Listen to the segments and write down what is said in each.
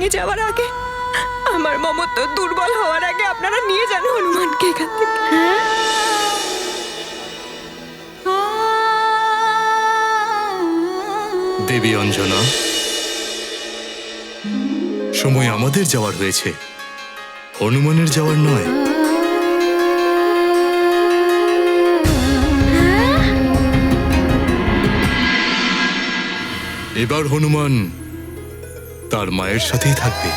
ভেঙে যাওয়ার আগে, আমার মমত্ব দুর্বল হওয়ার আগে আপনারা নিয়ে যান হনুমানকে এখান থেকে। দেবী অঞ্জনা, সময় আমাদের যাওয়ার হয়েছে, হনুমানের যাওয়ার নয়। এবার হনুমান তার মায়ের সাথেই থাকবে,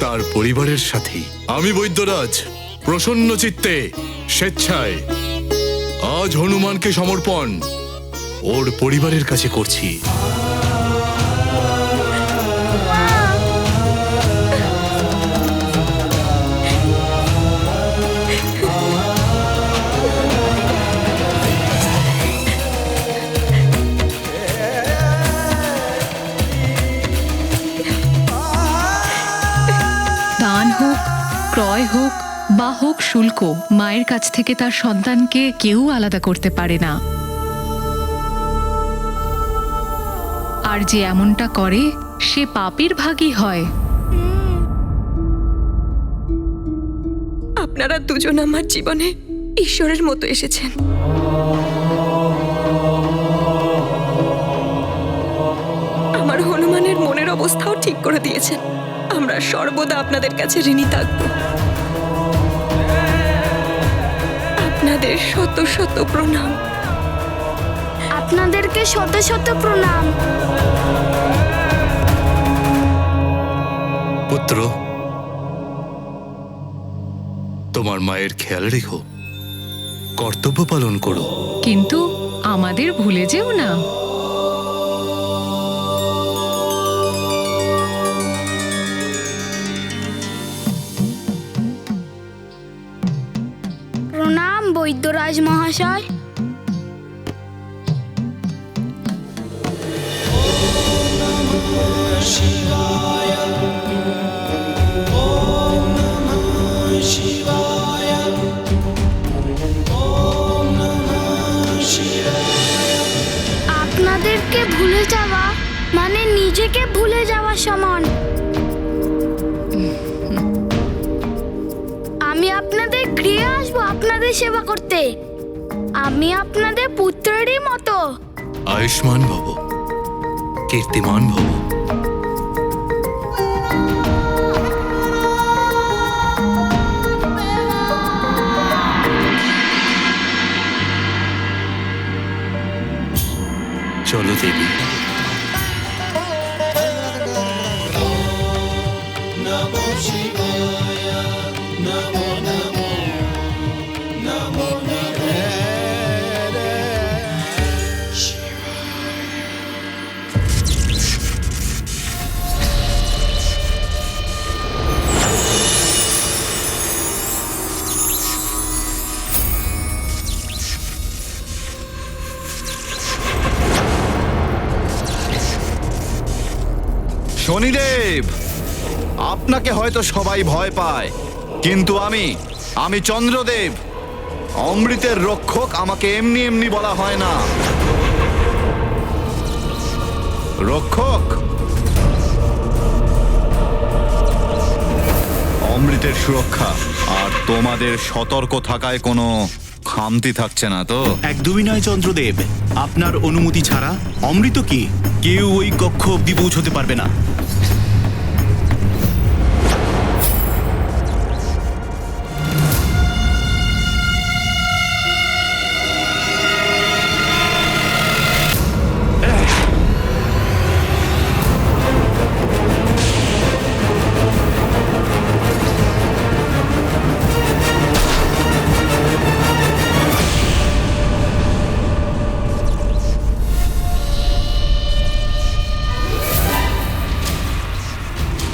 তার পরিবারের সাথেই। আমি বৈদ্যরাজ প্রসন্ন চিত্তে স্বেচ্ছায় আজ হনুমানকে সমর্পণ ওর পরিবারের কাছে করছি। দান হোক, ক্রয় হোক বা হোক শুল্ক, মায়ের কাছ থেকে তার সন্তানকে কেউ আলাদা করতে পারে না। আর যে এমনটা করে সে পাপীর ভাগী হয়। আপনারা দুজন আমার জীবনে ঈশ্বরের মতো এসেছেন। আমার হনুমানের মনের অবস্থাও ঠিক করে দিয়েছেন। আমরা সর্বদা আপনাদের কাছে ঋণী থাকব। আপনাদের শত শত প্রণাম। আপনাদেরকে শত শত প্রণাম। পুত্র, তোমার মায়ের খেয়াল রেখো, কর্তব্য পালন করো। কিন্তু আমাদের ভুলে যেও না। প্রণাম বৈদ্যরাজ মহাশয়। আপনাদেরকে ভুলে যাওয়া মানে নিজেকে ভুলে যাওয়া সমান। আমি আপনাদের গৃহে আসবো আপনাদের সেবা করতে। আমি আপনাদের পুত্রেরই মতো। আয়ুষ্মান ভব, কীর্তিমান ভব। চলো দেবী। শনিদেব, আপনাকে হয়তো সবাই ভয় পায়, কিন্তু আমি চন্দ্রদেব, অমৃতের রক্ষক। আমাকে এমনি এমনি বলা হয় না। রক্ষক, অমৃতের সুরক্ষা। আর তোমাদের সতর্ক থাকায় কোনো খামতি থাকছে না তো? একদমই নয় চন্দ্রদেব, আপনার অনুমতি ছাড়া অমৃত কি কেউ ওই কক্ষ অব্দি পৌঁছতে পারবে না।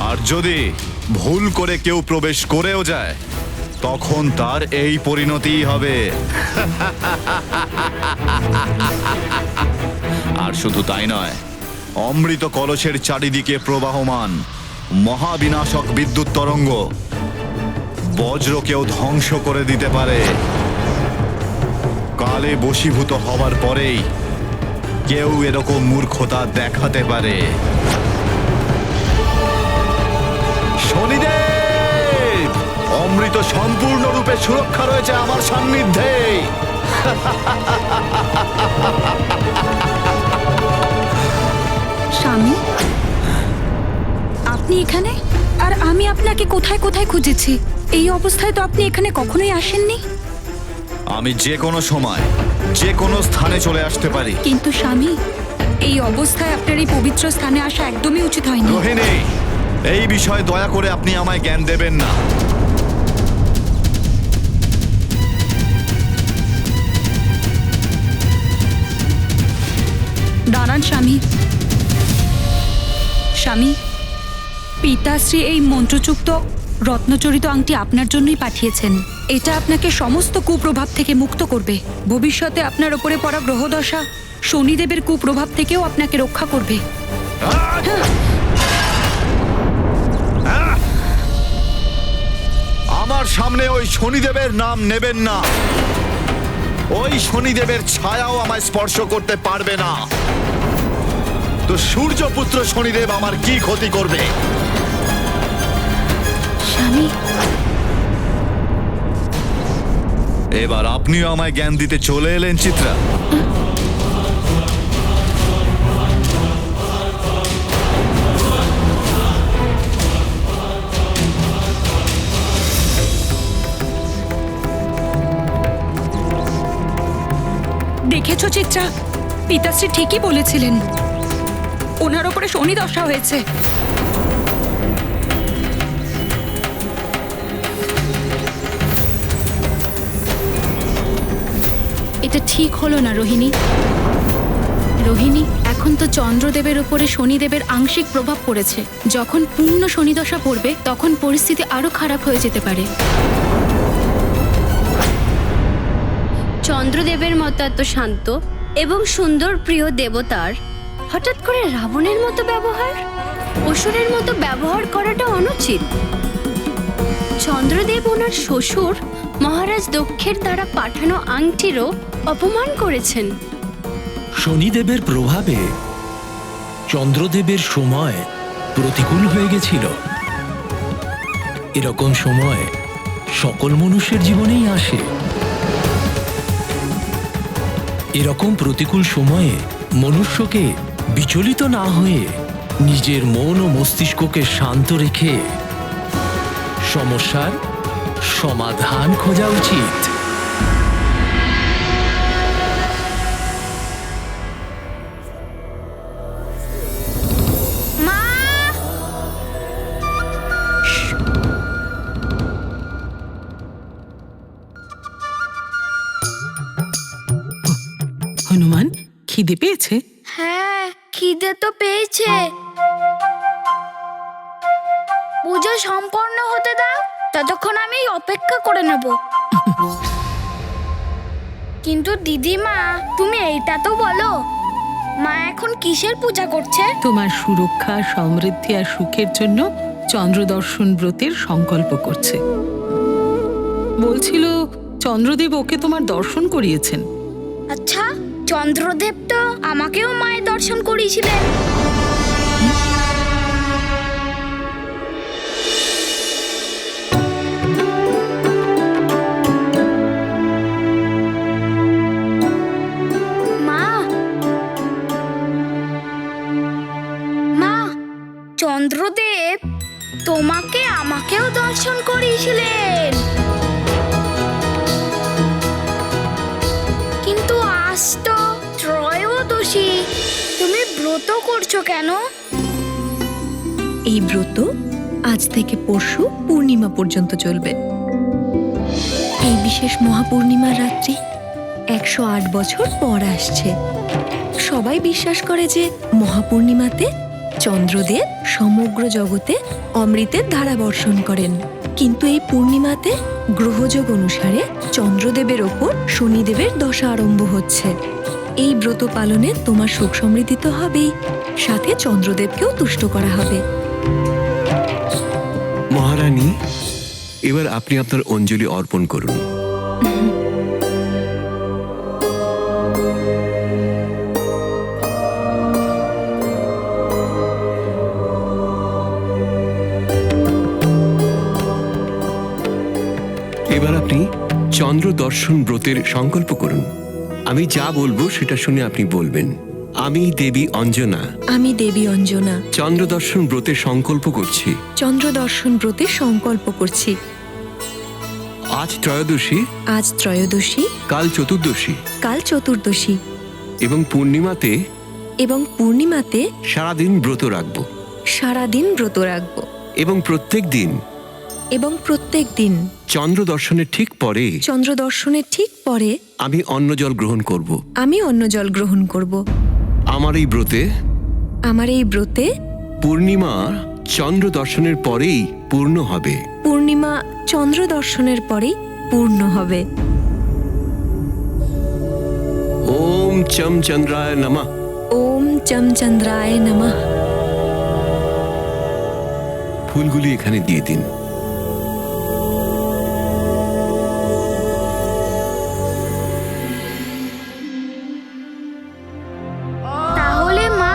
আর যদি ভুল করে কেউ প্রবেশ করেও যায়, তখন তার এই পরিণতি হবে। আর শুধু তাই নয়, অমৃত কলসের চারিদিকে প্রবাহমান মহাবিনাশক বিদ্যুৎ তরঙ্গ বজ্রকেও ধ্বংস করে দিতে পারে। কালে বশীভূত হবার পরেই কেউ এরকম মূর্খতা দেখাতে পারে? শনিদেব, অমৃত সম্পূর্ণরূপে সুরক্ষা রয়েছে আমার সান্নিধ্যে। স্বামী, আপনি এখানে? আর আমি আপনাকে কোথায় কোথায় খুঁজেছি। এই অবস্থায় তো আপনি এখানে কখনোই আসেননি। আমি যে কোনো সময় যে কোনো স্থানে চলে আসতে পারি। কিন্তু স্বামী, এই অবস্থায় আপনার এই পবিত্র স্থানে আসা একদমই উচিত হয়নি। রোহিণী, এই বিষয়ে দয়া করে আপনি আমায় জ্ঞান দেবেন না। দাঁড়ান স্বামী। স্বামী, পিতাশ্রী এই মন্ত্রযুক্ত রত্নচরিত আংটি আপনার জন্যই পাঠিয়েছেন। এটা আপনাকে সমস্ত কুপ্রভাব থেকে মুক্ত করবে। ভবিষ্যতে আপনার ওপরে পড়া গ্রহদশা শনিদেবের কুপ্রভাব থেকেও আপনাকে রক্ষা করবে। আমার সামনে ওই শনিদেবের নাম নেবেন না। ওই শনিদেবের ছায়াও আমায় স্পর্শ করতে পারবে না। তো সূর্যপুত্র শনিদেব আমার কি ক্ষতি করবে? স্বামী, এবার আপনিও আমায় জ্ঞান দিতে চলে এলেন চিত্রা। দেখেছো চিত্রা, পিতাশ্রী ঠিকই বলেছিলেন। ওনার ওপরে শনি দশা হয়েছে। এটা ঠিক হলো না রোহিণী। রোহিণী, এখন তো চন্দ্রদেবের উপরে শনিদেবের আংশিক প্রভাব পড়েছে। যখন পূর্ণ শনিদশা পড়বে তখন পরিস্থিতি আরো খারাপ হয়ে যেতে পারে। চন্দ্রদেবের মতো এত শান্ত এবং সুন্দর প্রিয় দেবতার হঠাৎ করে রাবণের মতো ব্যবহার, অসুরের মতো ব্যবহার করাটা অনুচিত। চন্দ্রদেব ওনার শ্বশুর মহারাজ দক্ষের দ্বারা পাঠানো আংটিরও অপমান করেছেন। শনিদেবের প্রভাবে চন্দ্রদেবের সময় প্রতিকূল হয়ে গেছিল। এরকম সময় সকল মানুষের জীবনেই আসে। এরকম প্রতিকূল সময়ে মনুষ্যকে বিচলিত না হয়ে নিজের মন ও মস্তিষ্ককে শান্ত রেখে সমস্যার সমাধান খোঁজা উচিত। হনুমান, খিদে পেয়েছে? হ্যাঁ, খিদে তো পেয়েছে। পুজো সম্পন্ন হতে দাও, ততক্ষণ আমি অপেক্ষা করে নেব। কিন্তু দিদিমা, তুমি এইটা তো বলো, মা এখন কিসের পূজা করছে? তোমার সুরক্ষা, সমৃদ্ধি আর সুখের জন্য চন্দ্রদর্শন ব্রতের সংকল্প করছে। বলছিল চন্দ্রদেব ওকে তোমার দর্শন করিয়েছেন। আচ্ছা, চন্দ্রদেব তো আমাকেও মায়ের দর্শন করিয়েছিলেন। মা, মা, চন্দ্রদেব তোমাকে আমাকেও দর্শন করিয়েছিলেন। কিন্তু আজ তো ত্রয়োদশী, তুমি ব্রত করছো কেন? এই ব্রত আজ থেকে পরশু পূর্ণিমা পর্যন্ত চলবে। এই বিশেষ মহাপূর্ণিমার রাত্রি 108 বছর পর আসছে। সবাই বিশ্বাস করে যে মহাপূর্ণিমাতে চন্দ্রদেব সমগ্র জগতে অমৃতের ধারা বর্ষণ করেন। কিন্তু এই পূর্ণিমাতে গ্রহযোগ অনুসারে চন্দ্রদেবের ওপর শনিদেবের দশা আরম্ভ হচ্ছে। এই ব্রত পালনে তোমার সুখ সমৃদ্ধি তো হবেই, সাথে চন্দ্রদেবকেও তুষ্ট করা হবে। মহারানী, এবার আপনি আপনার অঞ্জলি অর্পণ করুন। এবার আপনি চন্দ্র দর্শন ব্রতের সংকল্প করুন। আমি যা বলবো সেটা শুনে আপনি বলবেন। আমি দেবী অঞ্জনা আমি দেবী অঞ্জনা চন্দ্র দর্শন ব্রতের সংকল্প করছি। চন্দ্র দর্শন ব্রতে সংকল্প করছি। আজ ত্রয়োদশী, আজ ত্রয়োদশী, কাল চতুর্দশী কাল চতুর্দশী এবং পূর্ণিমাতে সারাদিন ব্রত রাখব সারাদিন ব্রত রাখব এবং প্রত্যেক দিন চন্দ্র দর্শনের ঠিক পরে চন্দ্র দর্শনের ঠিক পরে আমি অন্ন জল গ্রহণ করব। আমি অন্ন জল গ্রহণ করব। আমার এই ব্রতে পূর্ণিমা চন্দ্র দর্শনের পরেই পূর্ণ হবে। পূর্ণিমা চন্দ্র দর্শনের পরেই পূর্ণ হবে। ওম চম চন্দ্রায় নমঃ। ওম চম চন্দ্রায় নমঃ। ফুলগুলি এখানে দিয়ে দিন। তাহলে মা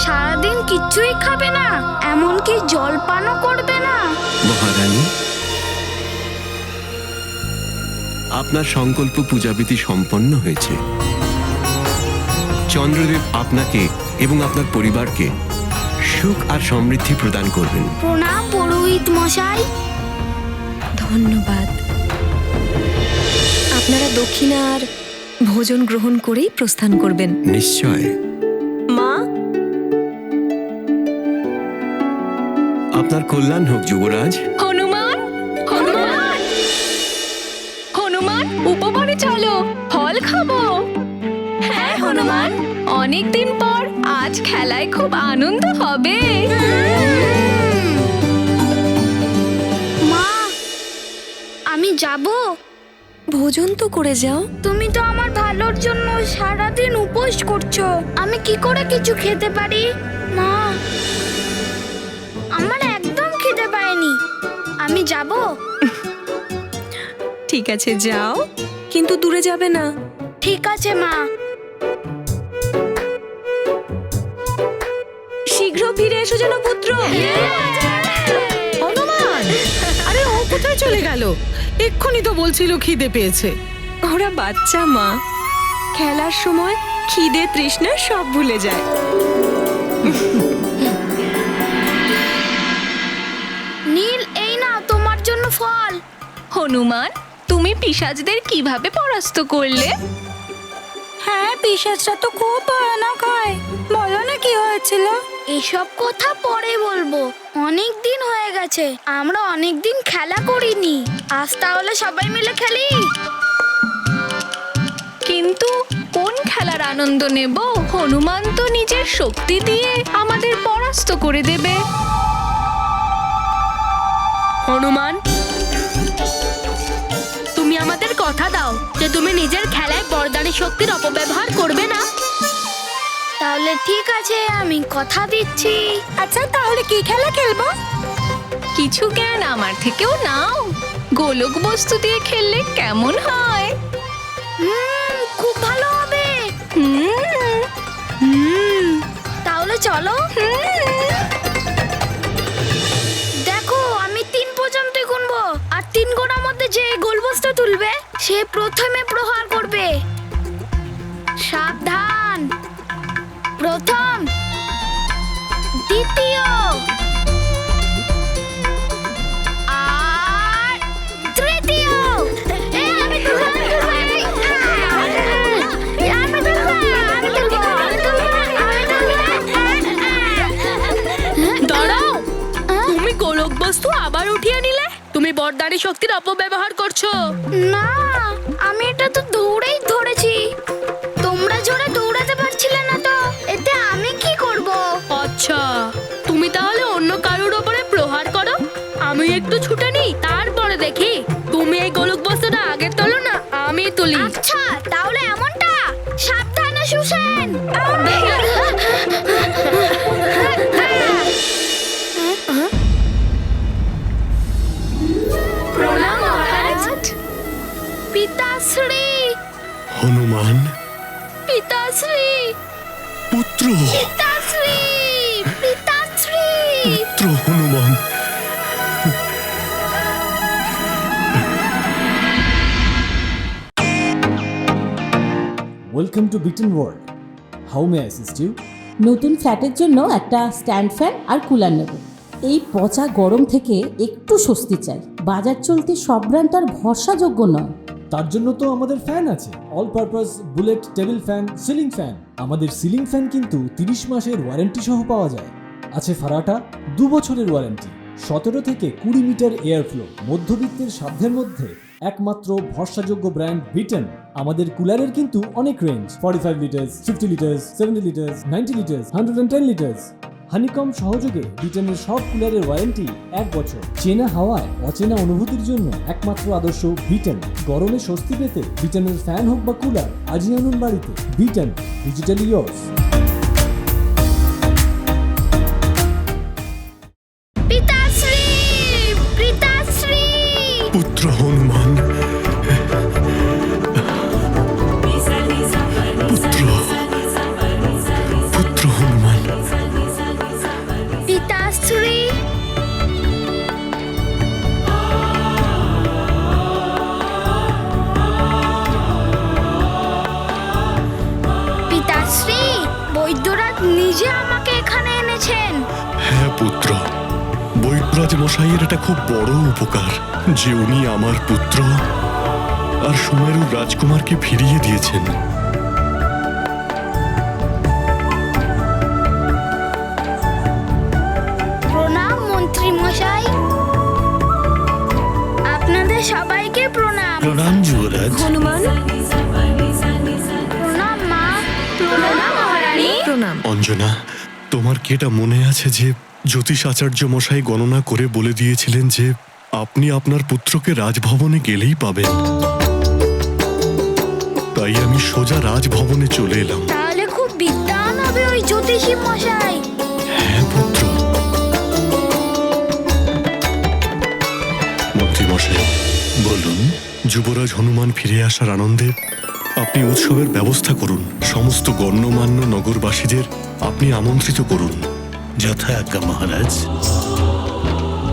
সারাদিন কিচ্ছুই খাবে না, এমনকি জলপানও করবে না? মহারানী, আপনার সংকল্প পূজাবিধি সম্পন্ন হয়েছে। চন্দ্রদেব আপনাকে এবং আপনার পরিবারকে সুখ আর সমৃদ্ধি প্রদান করবেন। প্রণাম পুরোহিত মশাই। ধন্যবাদ। আপনারা দক্ষিণা আর ভোজন গ্রহণ করেই প্রস্থান করবেন। নিশ্চয়। মা, আপনার কল্যাণ হোক যুবরাজ। হনুমান, হনুমান, হনুমান, উপবনে চলো, ফল খাবো। হ্যাঁ হনুমান, অনেকদিন পর আজ খেলায় খুব আনন্দ হবে। মা, আমি যাব? ভোজন তো করে যাও। তুমি তো আমার ভালোর জন্য সারাদিন উপোস করছো, আমি কি করে কিছু খেতে পারি? মা, আমার একদম খিদে পায়নি, আমি যাব? ঠিক আছে যাও, কিন্তু দূরে যাবে না। ঠিক আছে মা। শীঘ্র ফিরে এসো যেন পুত্র। হনুমান, আরে ও কোথায় চলে গেল? এক্ষুনি তো বলছিল খিদে পেয়েছে। ওরা বাচ্চা মা, খেলার সময় খিদে তৃষ্ণা সব ভুলে যায়। নীল, এই না তোমার জন্য ফল। হনুমান, তুমি পিশাচদের কিভাবে পরাস্ত করলে? হ্যাঁ, পিশাচটা তো খুব ভয়ানক হয়। বলো না কি হয়েছিল? এসব কথা পরে বলবো, অনেক দিন হয়ে গেছে, আমরা অনেক দিন খেলা করিনি। আজ তাহলে সবাই মিলে খেলি। কিন্তু কোন খেলার আনন্দ নেব? হনুমান তো নিজের শক্তি দিয়ে আমাদের পরাস্ত করে দেবে। হনুমান, তুমি আমাদের কথা দাও যে তুমি নিজের খেলায় বরদানি শক্তির অপব্যবহার করবে না। তাহলে ঠিক আছে, আমি কথা দিচ্ছি। আচ্ছা, তাহলে কি খেলা খেলবো? কিছু জ্ঞান আমার থেকেও নাও। গোলক বস্তু দিয়ে খেললে কেমন হয়? খুব ভালো হবে। তাহলে চলো। দেখো, আমি 3 পর্যন্ত গুনবো, আর 3 গোনার মধ্যে যে গোলবস্তু তুলবে সে প্রথমে প্রহার করবে। সাবধান। প্রথম, দ্বিতীয় আর তৃতীয়। আমি দাঁড়াও, তুমি গোলক বস্তু আবার উঠিয়ে নিলে। তুমি বরদানি শক্তির অপব্যবহার করছো। না, আমি এটা তো দৌড়েই ধরেছি। তোমরা জোরে দৌড়াতে পারছিলে না তো, এতে আমি কি করব? আচ্ছা, তুমি তাহলে অন্য কারোর ওপরে প্রহার করো, আমি একটু ছুটে নিই, তারপরে দেখি তুমি এই গোলক বস্তুটা আগে তোলো না আমি তুলি। আচ্ছা, তাহলে এমনটা। সাবধানে সুসেন। প্রণাম মহারাজ। পিতাশ্রী, হনুমান পিতাশ্রী, পুত্র, পিতাশ্রী, পিতাশ্রী। পুত্র Hanuman. Welcome to Bitten World. How may assist you? নতুন ফ্ল্যাটের জন্য একটা স্ট্যান্ড ফ্যান আর কুলার নেব। এই পচা গরম থেকে একটু স্বস্তি চাই। বাজার চলতে সব ব্র্যান্ড আর ভরসাযোগ্য নয়। তার জন্য তো আমাদের ফ্যান আছে, all purpose bullet table fan, ceiling fan. আমাদের সিলিং ফ্যান কিন্তু 30 মাসের ওয়ারেন্টি সহ পাওয়া যায়। আছে ফারাটা 2 বছরের ওয়ারেন্টি, 17 থেকে 20 মিটার এয়ার ফ্লো, মধ্যবিত্তের সাধ্যের মধ্যে একমাত্র ভরসাযোগ্য ব্র্যান্ড বিটেন। আমাদের কুলারের কিন্তু অনেক range, 45 litres, 50 litres, 70 litres, 90 litres, 110 litres. Honeycomb সহযোগে বিটেনের সব কুলারের ওয়ারেন্টি 1 বছর। চেনা হাওয়ায় অচেনা অনুভূতির জন্য একমাত্র আদর্শ বিটেন। গরমে স্বস্তি পেতে বিটেনের ফ্যান হোক বা কুলার, আজই আনুন বাড়িতে। বিটেন, ডিজিটালি ইয়োর্স। পিতাশ্রী, পিতাশ্রী। পুত্র হনুমান, পুত্র হনুমান, পিতাশ্রী। পিতাশ্রী, বৈদ্যরাজ নিজে আমাকে এখানে এনেছেন। হ্যাঁ পুত্র, বৈদ্যরাজ মশাইয়ের এটা খুব বড় উপকার যে উনি আমার পুত্র আর সুমেরুর রাজকুমারকে ফিরিয়ে দিয়েছেন। প্রণাম মন্ত্রী মশাই, আপনাদের সবাইকে প্রণাম। প্রণাম যুবরাজ। হনুমান, প্রণাম মা। প্রণাম মহারানী। প্রণাম। অঞ্জনা, তোমার কি এটা মনে আছে যে জ্যোতিষ আচার্য মশাই গণনা করে বলে দিয়েছিলেন যে আপনি আপনার পুত্রকে রাজভবনে গেলেই পাবেন? তাই আমি সোজা রাজভবনে চলে এলাম। তাহলে খুব বিদ্বান হবে ওই জ্যোতিষী মশাই। হ্যাঁ পুত্র। মন্ত্রী মশাই বলুন। যুবরাজ হনুমান ফিরে আসার আনন্দে আপনি উৎসবের ব্যবস্থা করুন। সমস্ত গণ্যমান্য নগরবাসীদের আপনি আমন্ত্রিত করুন। যথা আজ্ঞা মহারাজ।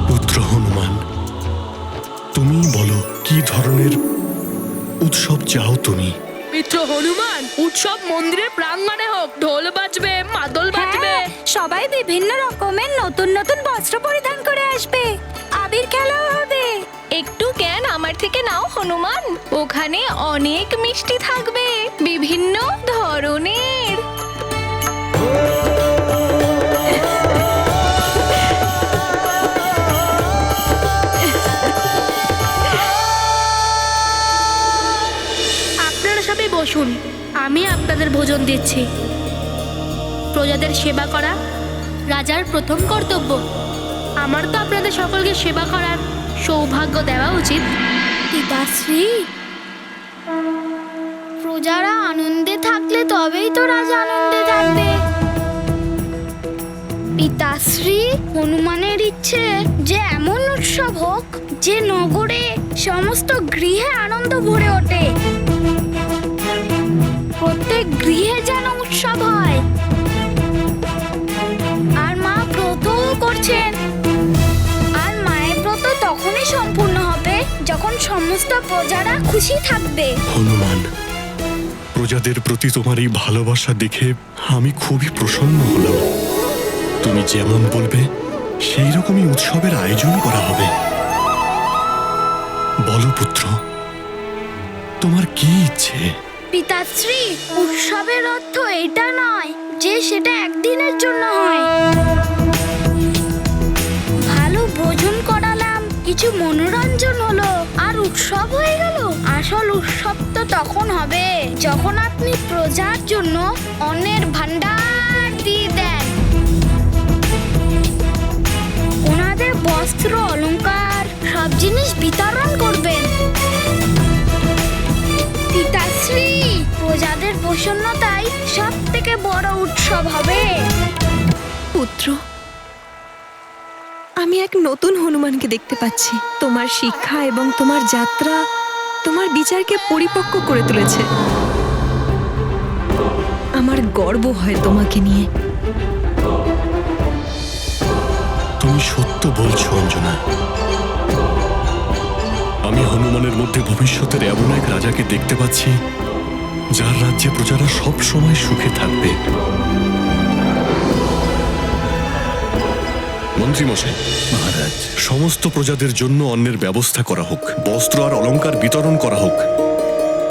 পুত্র হনুমান, তুমি বলো কি ধরনের উৎসব চাও তুমি? মিত্র হনুমান, উৎসব মন্দিরের প্রাঙ্গণে হোক, ঢোল বাজবে, মাদল বাজবে। সবাই বিভিন্ন রকমের নতুন নতুন বস্ত্র পরিধান করে আসবে, আবির খেলা হবে। একটু জ্ঞান আমার থেকে নাও হনুমান, ওখানে অনেক মিষ্টি থাকবে বিভিন্ন ধরনের। আপনারা সবাই বসুন, আমি আপনাদের ভোজন দিচ্ছি। প্রজাদের সেবা করা রাজার প্রথম কর্তব্য। আমার তো আপনাদের সকলকে সেবা করার সৌভাগ্য দেওয়া উচিত। পিতাশ্রী, প্রজারা আনন্দে থাকলে তবেই তো রাজা আনন্দে থাকবে। পিতাশ্রী, হনুমানের ইচ্ছে যে এমন উৎসব হোক যে নগরে সমস্ত গৃহে আনন্দ ভরে ওঠে। প্রত্যেক গৃহে যেন উৎসব হয়। আর মা ব্রতও করছেন। আর মায়ের ব্রত তখনই সম্পূর্ণ হবে যখন সমস্ত প্রজারা খুশি থাকবে। হনুমান, প্রজাদের প্রতি তোমার এই ভালোবাসা দেখে আমি খুবই প্রসন্ন হলাম। তুমি যেমন বলবে সেই রকমই উৎসবের আয়োজন করা হবে। বলো পুত্র, তোমার কি ইচ্ছে? পিতাশ্রী, উৎসবের অর্থ এটা নয় যে সেটা একদিনের জন্য হয়। ভালো ভোজন করালাম, কিছু মনোরঞ্জন হলো, আর উৎসব হয়ে গেল। আসল উৎসব তো তখন হবে যখন আপনি প্রজার জন্য অন্নের ভান্ডার দিয়ে দেন। ওনাদের বস্ত্র অলংকার সব জিনিস বিতরণ করবেন। পিতাশ্রী, প্রজাদের প্রসন্নতাই সব থেকে বড় উৎসব হবে। পুত্র, আমি এক নতুন হনুমানকে দেখতে পাচ্ছি। তোমার শিক্ষা এবং তোমার যাত্রা তোমার বিচারকে পরিপক্ক করে তুলেছে। আমার গর্ব হয় তোমাকে নিয়ে। তুমি সত্য বলছো অঞ্জনা। আমি হনুমানের মধ্যে ভবিষ্যতের এমন এক রাজাকে দেখতে পাচ্ছি যার রাজ্যে প্রজারা সব সময় সুখে থাকবে। মন্ত্রীমশাই, মহারাজ, সমস্ত প্রজাদের জন্য অন্নের ব্যবস্থা করা হোক, বস্ত্র আর অলংকার বিতরণ করা হোক,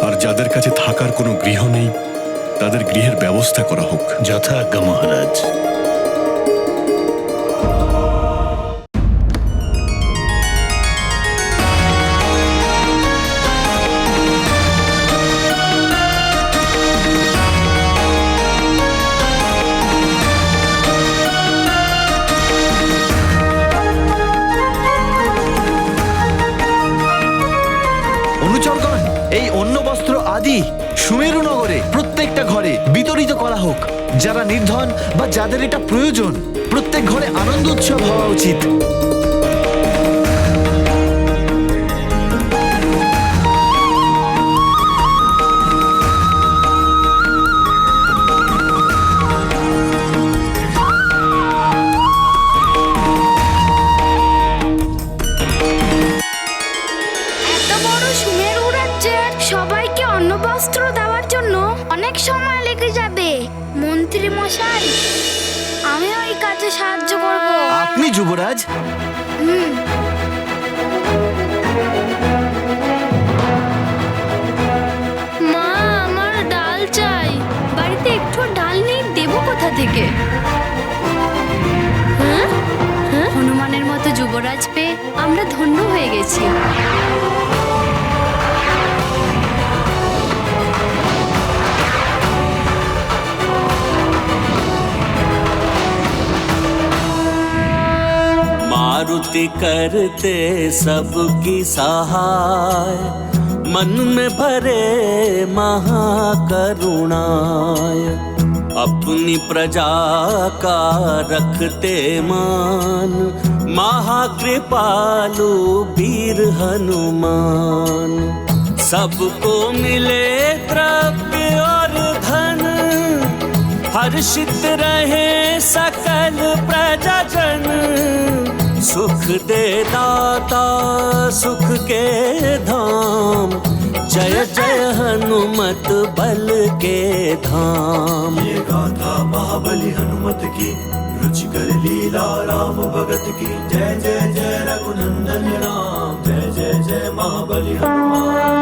আর যাদের কাছে থাকার কোনো গৃহ নেই তাদের গৃহের ব্যবস্থা করা হোক। যথা আজ্ঞা মহারাজ। অনুচরগণ, এই অন্ন বস্ত্র আদি সুমেরু নগরে প্রত্যেকটা ঘরে বিতরিত করা হোক। যারা নির্ধন বা যাদের এটা প্রয়োজন, প্রত্যেক ঘরে আনন্দ উৎসব হওয়া উচিত। এত বড় সুমেরু রাজ্যের সবাইকে অন্নবস্ত্র দেওয়ার জন্য অনেক সময় লেগে যাবে। মন্ত্রী মশাই, আমি ওই কাজে সাহায্য করব। আপনি যুবরাজ? মা, আমার ডাল চাই। বাড়িতে একটু ডাল নেই, দেবো কোথা থেকে? হ্যাঁ? হনুমানের মতো যুবরাজ পেয়ে আমরা ধন্য হয়ে গেছি। मारुति करते सबकी सहाय, मन में भरे महाकरुणाय, अपनी प्रजा का रखते मान, महाकृपालु वीर हनुमान। सबको मिले द्रव्य और धन, हर्षित रहे सकल प्रजाजन। सुख दे दाता सुख के धाम, जय जय हनुमत बल के धाम। ये गाथा महाबली हनुमत की, रुचिकर लीला राम भगत की। जय जय जय रघुनंदन राम, जय जय जय महाबली हनुमान।